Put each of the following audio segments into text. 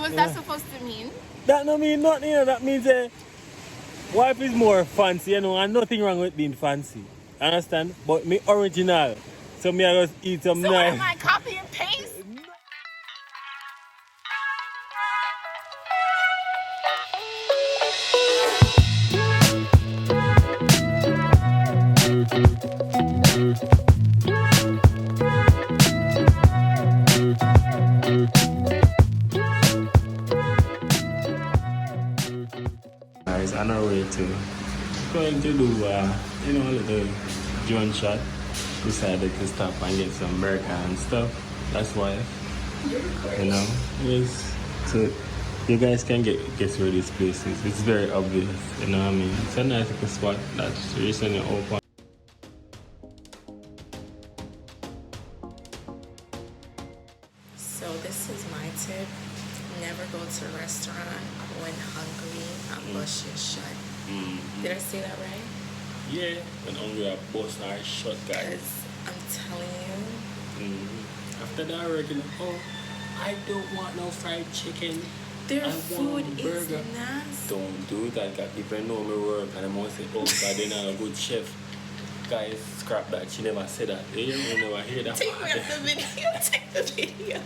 was that supposed to mean? That no mean nothing, you know. That means wife is more fancy, you know, and nothing wrong with being fancy. Understand? But me original. So me I just eat some So nice. what am I, copy and paste? Guys, on our way to going to do you know, a little drone shot. Decided to stop and get some burger and stuff. That's why, you know, yes. So you guys can guess where this place is. It's very obvious, you know what I mean? It's a nice little spot that's recently open. So this is my tip. Never go to a restaurant when hungry and bust your shut. Did I say that right? Yeah, when hungry, I bust our shot, guys. Because I'm telling you. After that, I reckon, oh, I don't want no fried chicken. Their food is nasty. Don't do that, guys. If I know my work and I'm going to say, oh, God, they're not a good chef. Guys, scrap that. She never said that. You never hear that. Take me off the video. Take the video.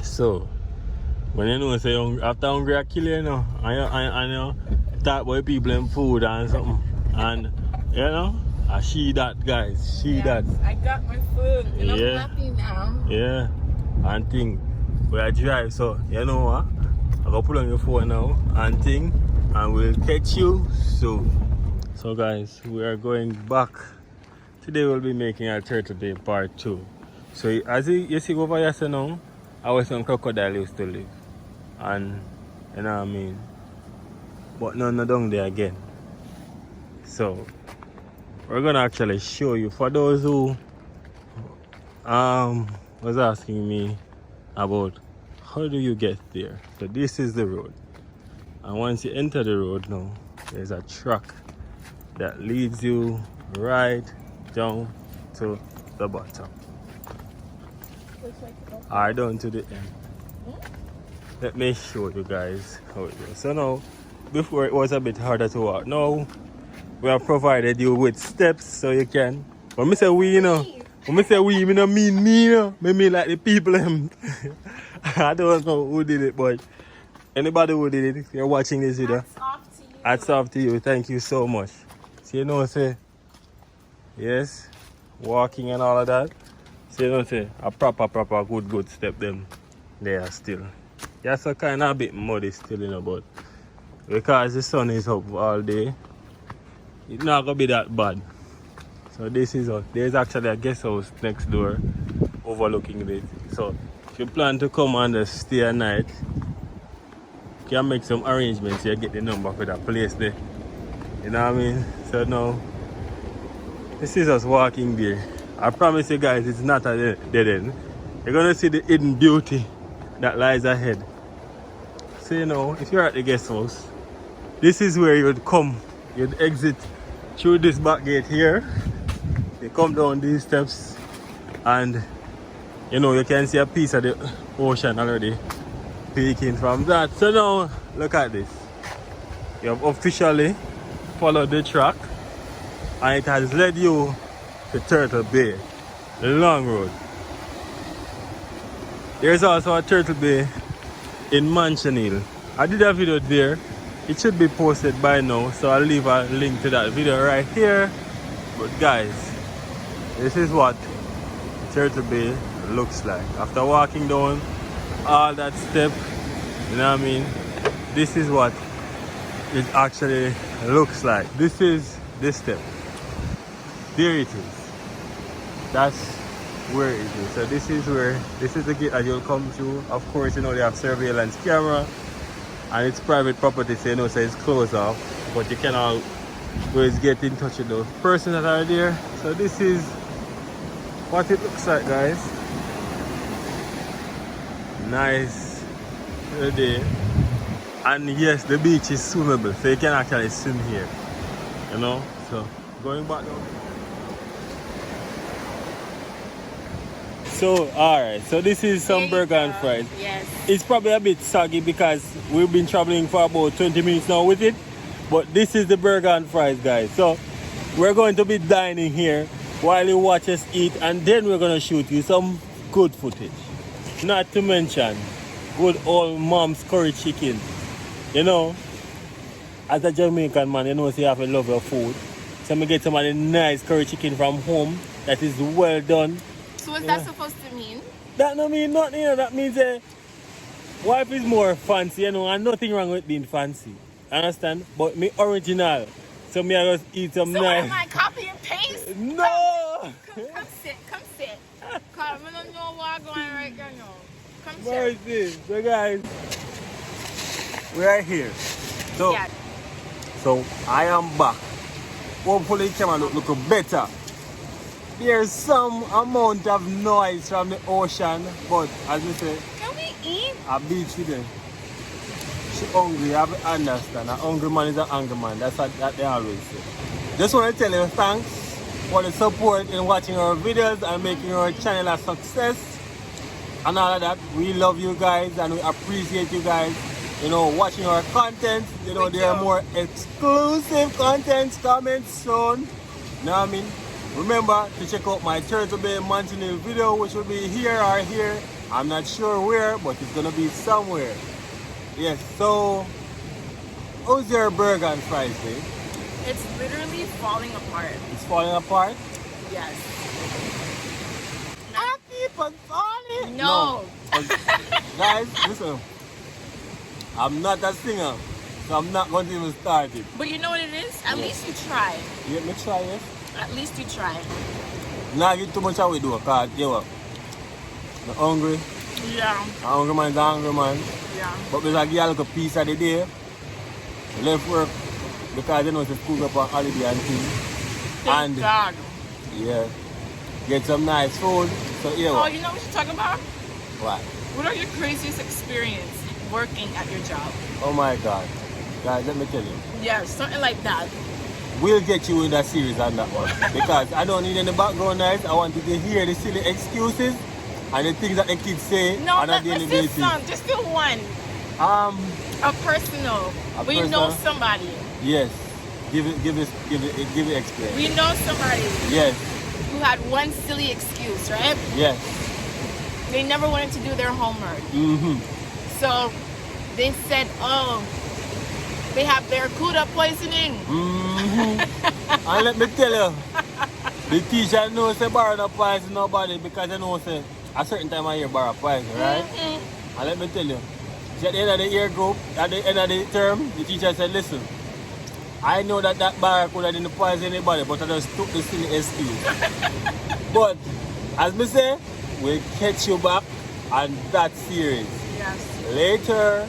So, when you know, say, after hungry, I kill you, know. And you know, talk about people and food and something. And, you know, she that, guys. She that. I got my food. And Yeah. I'm happy now. Yeah. And thing, we are drive, so, you know what? I go put on your phone now and thing, and we'll catch you soon. So guys, we are going back. Today we'll be making our Turtle Bay part 2. So as you see over here so now, I was some crocodile used to live. And you know what I mean? But none are down there again. So we're gonna actually show you, for those who was asking me about how do you get there. So this is the road, and once you enter the road now, there's a track that leads you right down to the bottom, or down to the end. Let me show you guys how it goes. So now, before it was a bit harder to walk. Now we have provided you with steps so you can. When I say we, you know, when I say we, I don't mean me, you know. I mean like the people. I don't know who did it, but anybody who did it, if you're watching this video, hats off to you. Thank you so much. So you know, say, yes, walking and all of that. So you know, say, a proper good step them there still. Yeah, so kind of a bit muddy still, you know, but because the sun is up all day, it's not gonna be that bad. So this is us. There's actually a guest house next door overlooking it. So if you plan to come and stay a night, you can make some arrangements. You get the number for that place there. You know what I mean? So now, this is us walking there. I promise you guys, it's not a dead end. You're gonna see the hidden beauty that lies ahead. So you know, if you're at the guest house, this is where you would come. You'd exit through this back gate here. You come down these steps, and you know, you can see a piece of the ocean already peeking from that. So now, look at this. You have officially followed the track, and it has led you to Turtle Bay, the long road. There's also a Turtle Bay in Manchioneal. I did a video there. It should be posted by now, so I'll leave a link to that video right here. But guys, this is what Turtle Bay looks like. After walking down all that step, you know what I mean? This is what it actually looks like. This is this step. There it is. That's where it is. So this is the gate that you'll come to. Of course, you know, they have surveillance camera, and it's private property, so you know, so it's closed off. But you can always get in touch with those persons that are there. So this is what it looks like, guys. Nice day. And yes, the beach is swimmable, so you can actually swim here. You know? So going back now. So, alright. So this is some burger and fries. Yes. It's probably a bit soggy because we've been traveling for about 20 minutes now with it. But this is the burger and fries, guys. So we're going to be dining here while you watch us eat, and then we're going to shoot you some good footage. Not to mention good old mom's curry chicken. You know, as a Jamaican man, you know, so you have to love your food. So I get some of the nice curry chicken from home that is well done. So what's that supposed to mean? That don't mean nothing, you know. That means wife is more fancy, you know, and nothing wrong with being fancy. Understand? But me original. So me I just eat some So nice. what am I, copy and paste? No! Come sit. Cause I don't know what's going right now. Come Where sit. is this? So guys, we are here. So, Yeah. so I am back. Hopefully the camera look better. There's some amount of noise from the ocean, but as we say, Can we eat? a beach today. She hungry, I understand. A hungry man is an angry man. That's what that they always say. Just want to tell you thanks for the support in watching our videos and making our channel a success. And all of that. We love you guys and we appreciate you guys, you know, watching our content. You know, there are more exclusive contents coming soon. You know what I mean? Remember to check out my Turtle Bay Manchioneal video, which will be here or here. I'm not sure where, but it's gonna be somewhere. Yes, so how's your burger and fries, babe? It's literally falling apart. It's falling apart? Yes. I keep on falling. No. Guys, listen. I'm not a singer, so I'm not going to even start it. But you know what it is? At least you try. Let me try it. At least you try. Not get too much away though, because you know, I'm hungry. Yeah. A hungry man's a hungry man. Yeah. But because I give a little piece of the day, left work because you know the school's up on holiday and things. Thank God. Yeah, get some nice food. So yeah. Oh, you know what you're talking about? What? What are your craziest experience working at your job? Oh my God. Guys, let me tell you. Yeah, something like that. We'll get you in that series on that one. Because I don't need any background noise. I want you to hear the silly excuses and the things that the kids say No, on a let's daily do basis. some. Just do one. A personal. We know somebody. Yes. Give it experience. We know somebody Yes. who had one silly excuse, right? Yes. They never wanted to do their homework. Mm-hmm. So they said, oh, they have barracuda poisoning. Mm-hmm. And let me tell you, the teacher knows they borrow no poison nobody because they know say a certain time of year borrow poison, right? Mm-hmm. And let me tell you, at the end of the year group, at the end of the term, the teacher said, listen, I know that barracuda didn't poison anybody, but I just took the silly excuse. But, as me say, we'll catch you back on that series. Yes. Later.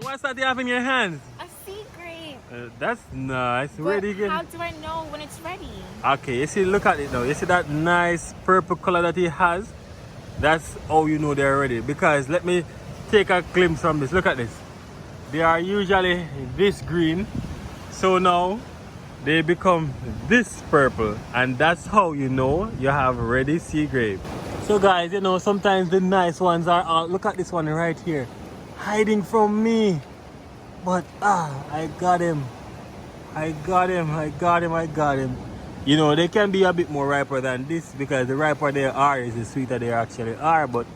What's that you have in your hands? A sea grape. That's nice. Where do you get How it? do I know when it's ready? Okay, you see, look at it now. You see that nice purple color that it has? That's how you know they're ready. Because let me take a glimpse from this. Look at this. They are usually this green, So now they become this purple, and that's how you know you have ready sea grape. So guys, you know, sometimes the nice ones are out. Look at this one right here, hiding from me. But I got him. I got him. You know, they can be a bit more riper than this, because the riper they are is the sweeter they actually are. But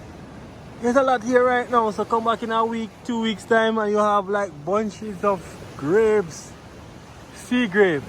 there's a lot here right now, so come back in a week, 2 weeks time, and you have like bunches of grapes, sea grapes.